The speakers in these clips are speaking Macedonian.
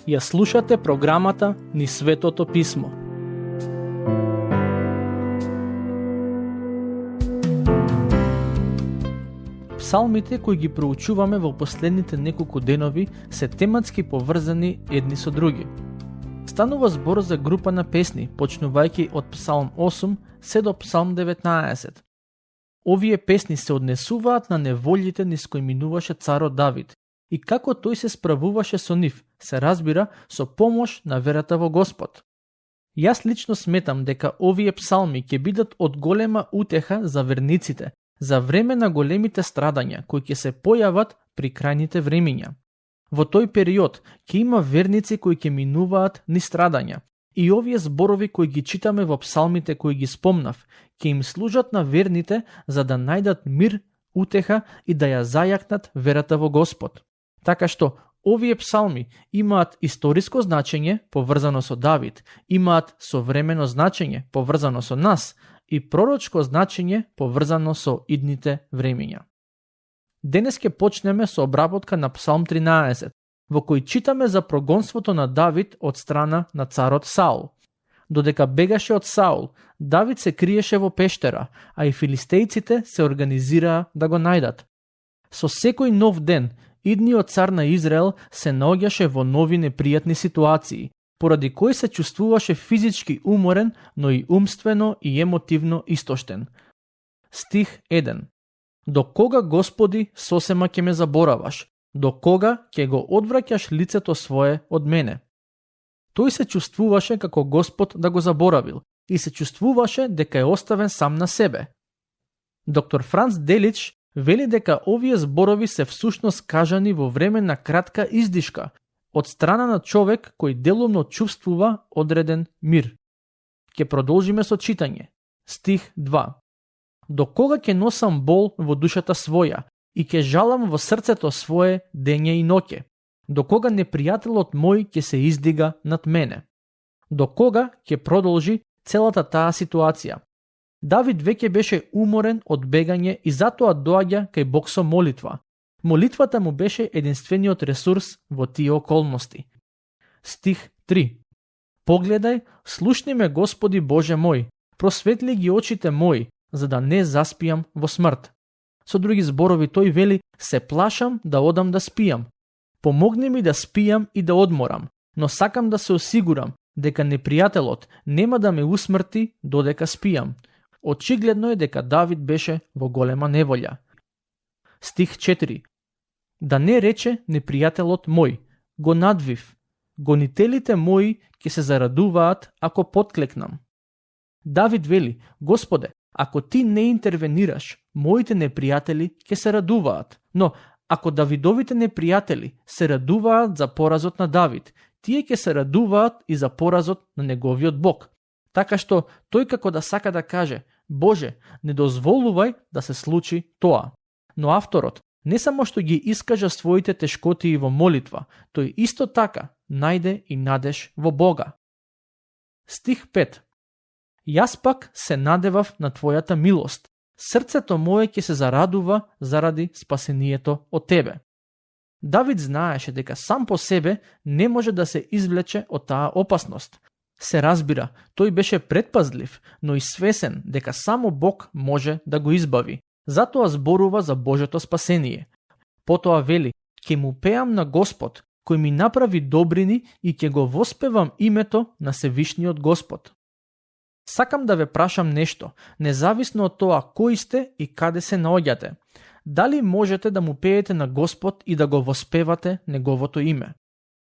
Ја слушате програмата Низ Светото Писмо. Псалмите кои ги проучуваме во последните неколку денови се тематски поврзани едни со други. Станува збор за група на песни, почнувајќи од Псалм 8 се до Псалм 19. Овие песни се однесуваат на неволите низ кои минуваше царот Давид и како тој се справуваше со нив, се разбира со помош на верата во Господ. Јас лично сметам дека овие псалми ќе бидат од голема утеха за верниците, за време на големите страдања кои ќе се појават при крајните времиња. Во тој период ќе има верници кои ќе минуваат низ страдања и овие зборови кои ги читаме во псалмите кои ги спомнав ќе им служат на верните за да најдат мир, утеха и да ја зајакнат верата во Господ. Така што овие псалми имаат историско значење поврзано со Давид, имаат современо значење поврзано со нас и пророчко значење поврзано со идните времиња. Денес ќе почнеме со обработка на Псалм 13, во кој читаме за прогонството на Давид од страна на царот Саул. Додека бегаше од Саул, Давид се криеше во пештера, а и филистејците се организираа да го најдат. Со секој нов ден, идниот цар на Израел се наоѓаше во нови непријатни ситуации, поради кои се чувствуваше физички уморен, но и умствено и емотивно истоштен. Стих 1. До кога, Господи, сосема ќе ме забораваш? До кога ќе го одвраќаш лицето свое од мене? Тој се чувствуваше како Господ да го заборавил и се чувствуваше дека е оставен сам на себе. Доктор Франц Делич вели дека овие зборови се всушност кажани во време на кратка издишка од страна на човек кој делумно чувствува одреден мир. Ќе продолжиме со читање. Стих 2. До кога ќе носам бол во душата своја и ќе жалам во срцето свое дење и ноќе? До кога непријателот мој ќе се издига над мене? До кога ќе продолжи целата таа ситуација? Давид веќе беше уморен од бегање и затоа доаѓа кај Бог со молитва. Молитвата му беше единствениот ресурс во тие околности. Стих 3. Погледај, слушни ме, Господи Боже мој, просветли ги очите мои, за да не заспијам во смрт. Со други зборови тој вели, се плашам да одам да спијам. Помогни ми да спијам и да одморам, но сакам да се осигурам дека непријателот нема да ме усмрти додека спијам. Очигледно е дека Давид беше во голема неволја. Стих 4. Да не рече непријателот мој, го надвив, гонителите мои ќе се зарадуваат ако потклекнам. Давид вели, Господе, ако ти не интервенираш, моите непријатели ќе се радуваат, но ако Давидовите непријатели се радуваат за поразот на Давид, тие ќе се радуваат и за поразот на неговиот Бог. Така што тој како да сака да каже, Боже, не дозволувај да се случи тоа. Но авторот не само што ги искажа своите тешкотии во молитва, тој исто така најде и надеж во Бога. Стих 5. Јас пак се надевав на Твојата милост. Срцето мое ќе се зарадува заради спасението од Тебе. Давид знаеше дека сам по себе не може да се извлече од таа опасност. Се разбира, тој беше предпазлив, но и свесен дека само Бог може да го избави. Затоа зборува за Божето спасение. Потоа вели, ќе му пеам на Господ, кој ми направи добрини и ќе го воспевам името на Севишниот Господ. Сакам да ве прашам нешто, независно од тоа кои сте и каде се наоѓате. Дали можете да му пеете на Господ и да го воспевате Неговото име?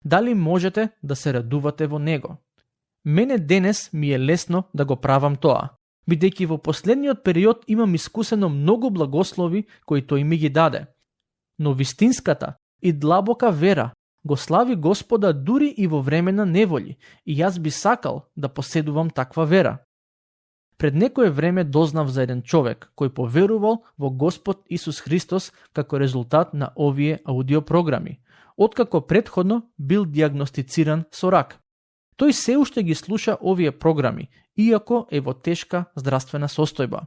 Дали можете да се радувате во Него? Мене денес ми е лесно да го правам тоа, бидејќи во последниот период имам искусено многу благослови кои тој ми ги даде. Но вистинската и длабока вера го слави Господа дури и во време на неволи и јас би сакал да поседувам таква вера. Пред некое време дознав за еден човек кој поверувал во Господ Исус Христос како резултат на овие аудиопрограми, откако претходно бил диагностициран со рак. Тој се уште ги слуша овие програми, иако е во тешка здравствена состојба.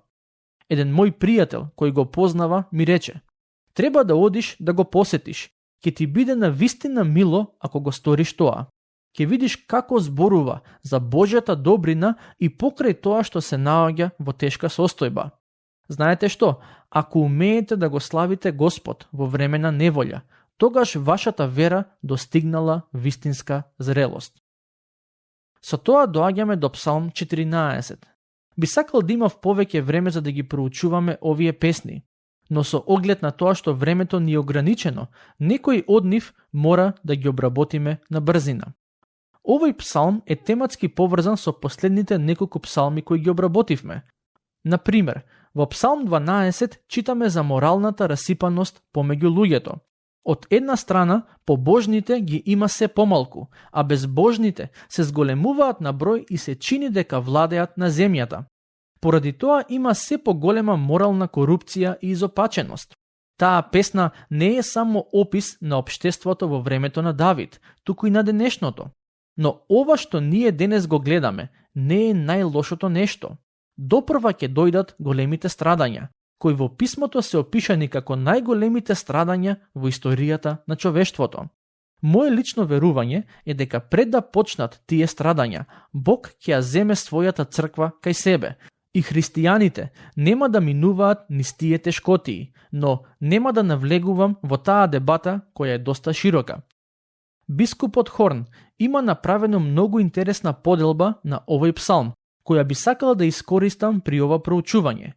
Еден мој пријател кој го познава ми рече: треба да одиш да го посетиш, ќе ти биде навистина мило ако го сториш тоа. Ќе видиш како зборува за Божјата добрина и покрај тоа што се наоѓа во тешка состојба. Знаете што? Ако умеете да го славите Господ во време на неволја, тогаш вашата вера достигнала вистинска зрелост. Со тоа доаѓаме до Псалм 14. Би сакал да имав повеќе време за да ги проучуваме овие песни, но со оглед на тоа што времето ни е ограничено, некој од нив мора да ги обработиме на брзина. Овој псалм е тематски поврзан со последните неколку псалми кои ги обработивме. Например, во Псалм 12 читаме за моралната расипаност помеѓу луѓето. Од една страна, побожните ги има се помалку, а безбожните се зголемуваат на број и се чини дека владеат на земјата. Поради тоа има се поголема морална корупција и изопаченост. Таа песна не е само опис на општеството во времето на Давид, туку и на денешното. Но ова што ние денес го гледаме не е најлошото нешто. Допрва ќе дојдат големите страдања, кои во писмото се опишани како најголемите страдања во историјата на човештвото. Моje лично верување е дека пред да почнат тие страдања, Бог ќе ја земе својата црква кај себе, и христијаните нема да минуваат низ тие тешкотии, но нема да навлегувам во таа дебата која е доста широка. Бискупот Хорн има направено многу интересна поделба на овој псалм, која би сакала да искористам при ова проучување.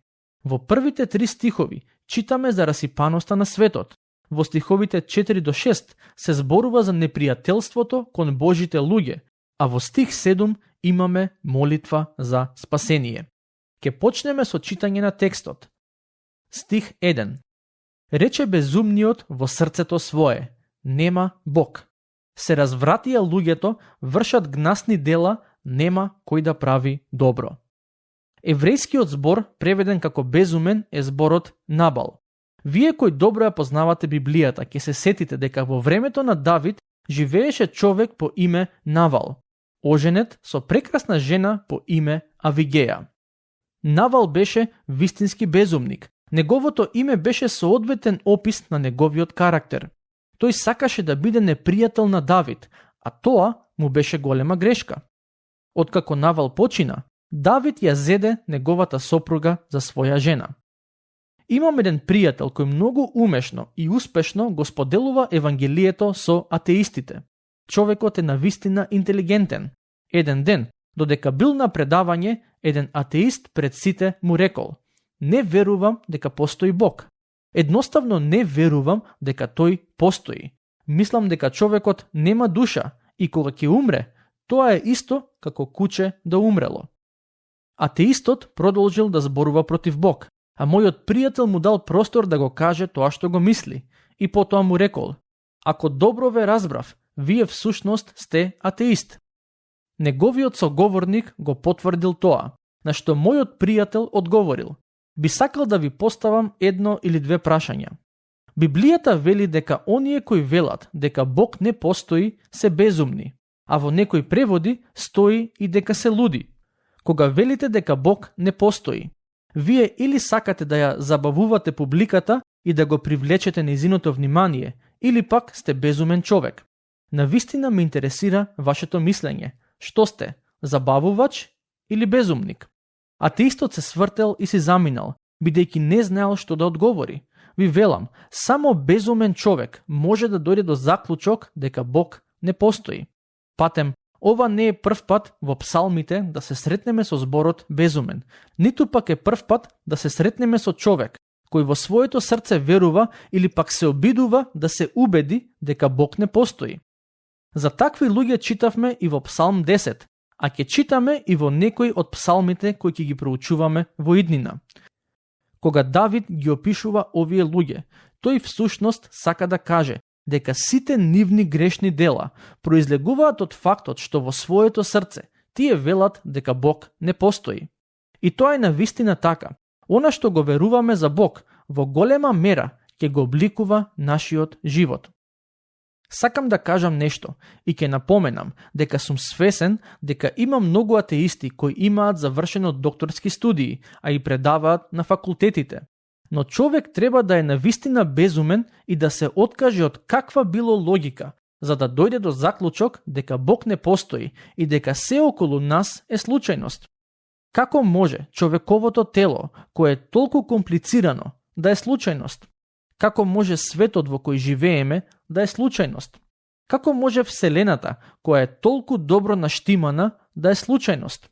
Во првите 3 стихови читаме за расипаноста на светот. Во стиховите 4 до 6 се зборува за непријателството кон Божите луѓе, а во стих 7 имаме молитва за спасение. Ке почнеме со читање на текстот. Стих 1. Рече безумниот во срцето свое: нема Бог. Се развратија луѓето, вршат гнасни дела, нема кој да прави добро. Еврејскиот збор, преведен како безумен, е зборот Набал. Вие кои добро ја познавате Библијата, ќе се сетите дека во времето на Давид живееше човек по име Навал, оженет со прекрасна жена по име Авигеја. Навал беше вистински безумник. Неговото име беше соодветен опис на неговиот карактер. Тој сакаше да биде непријател на Давид, а тоа му беше голема грешка. Откако Навал почина, Давид ја зеде неговата сопруга за своја жена. Имам еден пријател кој многу умешно и успешно го споделува евангелието со атеистите. Човекот е навистина интелигентен. Еден ден, додека бил на предавање, еден атеист пред сите му рекол: не верувам дека постои Бог. Едноставно не верувам дека тој постои. Мислам дека човекот нема душа и кога ќе умре, тоа е исто како куче да умрело. Атеистот продолжил да зборува против Бог, а мојот пријател му дал простор да го каже тоа што го мисли, и потоа му рекол: ако добро ве разбрав, вие всушност сте атеист. Неговиот соговорник го потврдил тоа, на што мојот пријател одговорил: би сакал да ви поставам едно или две прашања. Библијата вели дека оние кои велат дека Бог не постои се безумни, а во некои преводи стои и дека се луди. Кога велите дека Бог не постои, вие или сакате да ја забавувате публиката и да го привлечете нејзиното внимание, или пак сте безумен човек. Навистина ме интересира вашето мислење. Што сте, забавувач или безумник? Атеистот се свртел и се заминал, бидејќи не знаел што да одговори. Ви велам, само безумен човек може да дојде до заклучок дека Бог не постои. Патем, ова не е прв пат во псалмите да се сретнеме со зборот безумен, ниту пак е прв пат да се сретнеме со човек кој во своето срце верува или пак се обидува да се убеди дека Бог не постои. За такви луѓе читавме и во Псалм 10, а ќе читаме и во некои од псалмите кои ќе ги проучуваме во иднина. Кога Давид ги опишува овие луѓе, тој всушност сака да каже дека сите нивни грешни дела произлегуваат од фактот што во своето срце тие велат дека Бог не постои. И тоа е навистина така. Она што го веруваме за Бог во голема мера ќе го обликува нашиот живот. Сакам да кажам нешто и ќе напоменам дека сум свесен дека има многу атеисти кои имаат завршено докторски студии, а и предаваат на факултетите. Но човек треба да е навистина безумен и да се откаже од каква било логика, за да дојде до заклучок дека Бог не постои и дека се околу нас е случајност. Како може човековото тело, кое е толку комплицирано, да е случајност? Како може светот во кој живееме да е случајност? Како може Вселената, која е толку добро наштимана, да е случајност?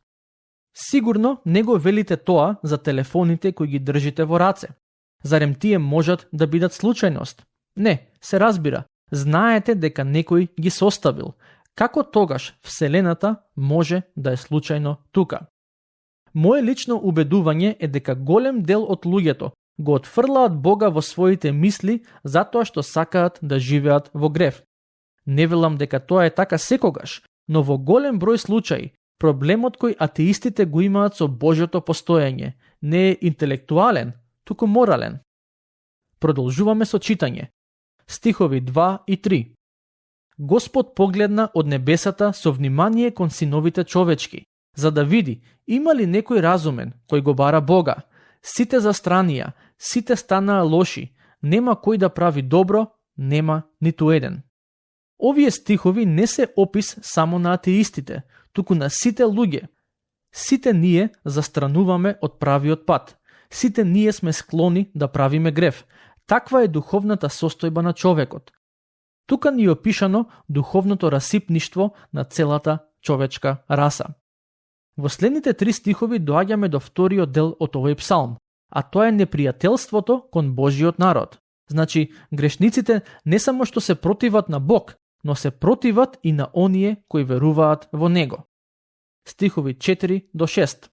Сигурно не го велите тоа за телефоните кои ги држите во раце. Зарем тие можат да бидат случајност? Не, се разбира. Знаете дека некој ги составил. Како тогаш Вселената може да е случајно тука? Моje лично убедување е дека голем дел од луѓето го отфрлаат Бога во своите мисли затоа што сакаат да живеат во грев. Не велам дека тоа е така секогаш, но во голем број случаи проблемот кој атеистите го имаат со Божјото постоење не е интелектуален, туку морален. Продолжуваме со читање. Стихови 2 и 3. Господ погледна од небесата со внимание кон синовите човечки, за да види има ли некој разумен кој го бара Бога. Сите застранија, сите станаа лоши, нема кој да прави добро, нема ниту еден. Овие стихови не се опис само на атеистите, туку на сите луѓе. Сите ние застрануваме од правиот пат. Сите ние сме склони да правиме грев. Таква е духовната состојба на човекот. Тука ни е опишано духовното расипништво на целата човечка раса. Во следните 3 стихови доаѓаме до вториот дел од овој псалм, а тоа е непријателството кон Божиот народ. Значи, грешниците не само што се противат на Бог, но се противат и на оние кои веруваат во Него. Стихови 4 до 6.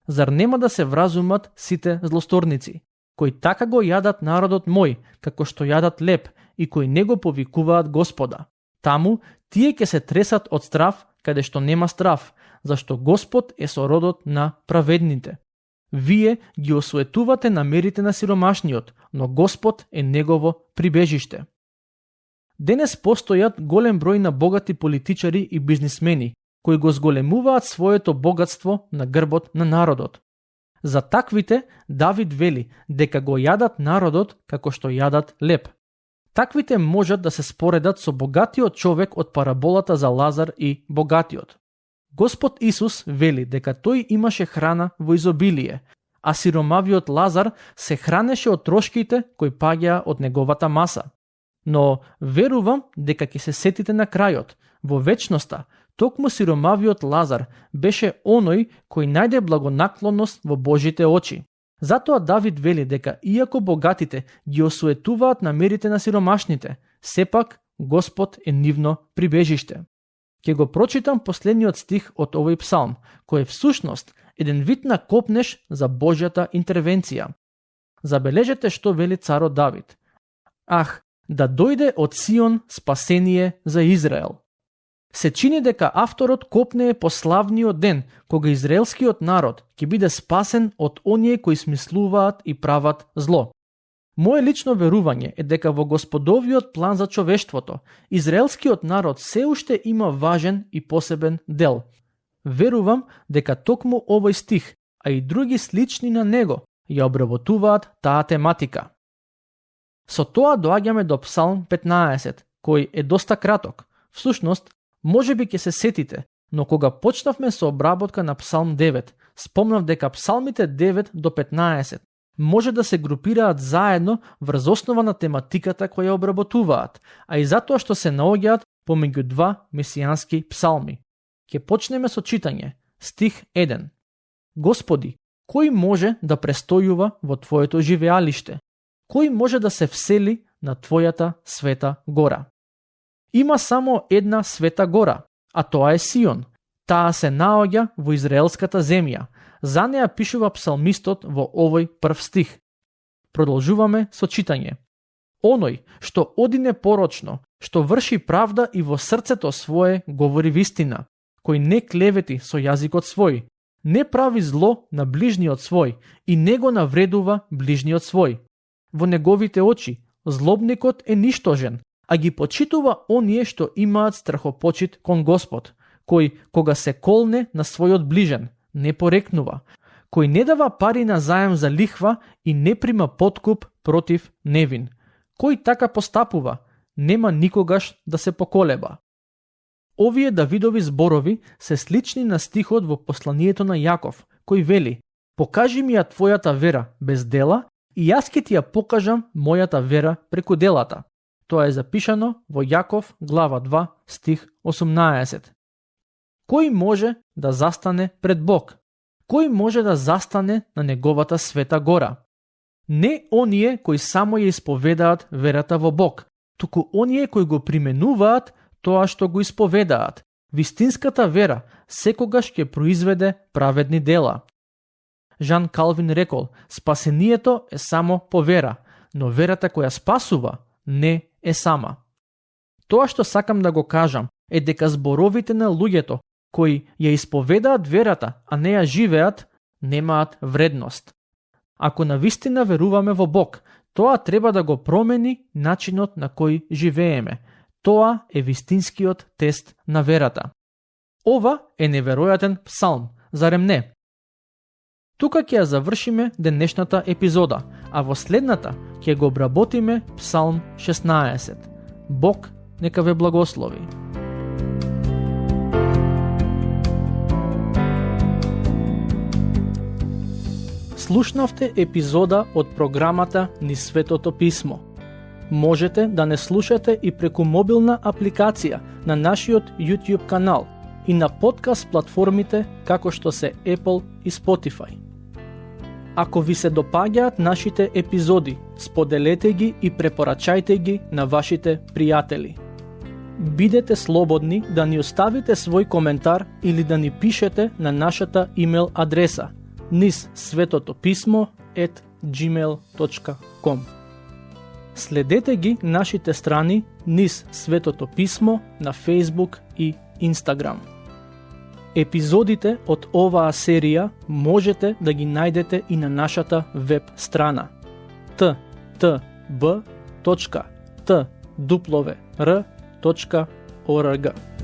Зар нема да се вразумат сите злосторници, кои така го јадат народот мој, како што јадат леп, и кои не го повикуваат Господа? Таму, тие ќе се тресат од страв, каде што нема страв, зашто Господ е со родот на праведните. Вие ги осуетувате намерите на сиромашниот, но Господ е негово прибежиште. Денес постојат голем број на богати политичари и бизнисмени, кои го зголемуваат своето богатство на грбот на народот. За таквите Давид вели дека го јадат народот како што јадат леп. Таквите можат да се споредат со богатиот човек од параболата за Лазар и богатиот. Господ Исус вели дека тој имаше храна во изобилие, а сиромавиот Лазар се хранеше од трошките кои паѓаа од неговата маса. Но верувам дека ќе се сетите на крајот, во вечноста, токму сиромавиот Лазар беше оној кој најде благонаклонност во Божите очи. Затоа Давид вели дека иако богатите ги осуетуваат намерите на сиромашните, сепак Господ е нивно прибежиште. Ќе го прочитам последниот стих од овој псалм, кој е всушност еден вид на копнеш за Божјата интервенција. Забележете што вели царот Давид. Ах, да дојде од Сион спасение за Израел. Се чини дека авторот копнее по славниот ден, кога израелскиот народ ќе биде спасен од оние кои смислуваат и прават зло. Моje лично верување е дека во Господовиот план за човештвото, израелскиот народ се уште има важен и посебен дел. Верувам дека токму овој стих, а и други слични на него, ја обработуваат таа тематика. Со тоа доаѓаме до Псалм 15, кој е доста краток. Всушност, може би ќе се сетите, но кога почнавме со обработка на Псалм 9, спомнав дека псалмите 9 до 15 може да се групираат заедно врз основа на тематиката која обработуваат, а и затоа што се наоѓаат помеѓу два месијански псалми. Ќе почнеме со читање. Стих 1. Господи, кој може да престојува во Твоето живеалиште? Кој може да се всели на Твојата света гора? Има само една света гора, а тоа е Сион. Таа се наоѓа во израелската земја. За неа пишува псалмистот во овој прв стих. Продолжуваме со читање. Оној што оди непорочно, што врши правда и во срцето свое говори вистина, кој не клевети со јазикот свој, не прави зло на ближниот свој и не го навредува ближниот свој. Во неговите очи злобникот е ништожен, а ги почитува оние што имаат страхопочит кон Господ, кој кога се колне на својот ближен, не порекнува, кој не дава пари на заем за лихва и не прима подкуп против невин, кој така постапува, нема никогаш да се поколеба. Овие Давидови зборови се слични на стихот во посланието на Јаков, кој вели: "Покажи ми ја твојата вера без дела, и јас ќе ти ја покажам мојата вера преку делата." Тоа е запишано во Јаков, глава 2, стих 18. Кој може да застане пред Бог? Кој може да застане на неговата света гора? Не оние кои само ја исповедаат верата во Бог, туку оние кои го применуваат тоа што го исповедаат. Вистинската вера секогаш ќе произведе праведни дела. Жан Калвин рекол: "Спасението е само по вера, но верата која спасува не е сама." Тоа што сакам да го кажам е дека зборовите на луѓето кои ја исповедаат верата, а не ја живеат, немаат вредност. Ако навистина веруваме во Бог, тоа треба да го промени начинот на кој живееме. Тоа е вистинскиот тест на верата. Ова е неверојатен псалм, зарем не? Тука ќе ја завршиме денешната епизода, а во следната ќе го обработиме Псалм 16. Бог нека ве благослови. Слушнавте епизода од програмата Низ Светото Писмо. Можете да не слушате и преку мобилна апликација на нашиот YouTube канал и на подкаст платформите како што се Apple и Spotify. Ако ви се допаѓаат нашите епизоди, споделете ги и препорачајте ги на вашите пријатели. Бидете слободни да ни оставите свој коментар или да ни пишете на нашата имейл адреса nizsvetotopисmo@gmail.com. Следете ги нашите страни Низ Светото Писмо на Facebook и Instagram. Епизодите од оваа серија можете да ги најдете и на нашата веб страна ttb.twr.org.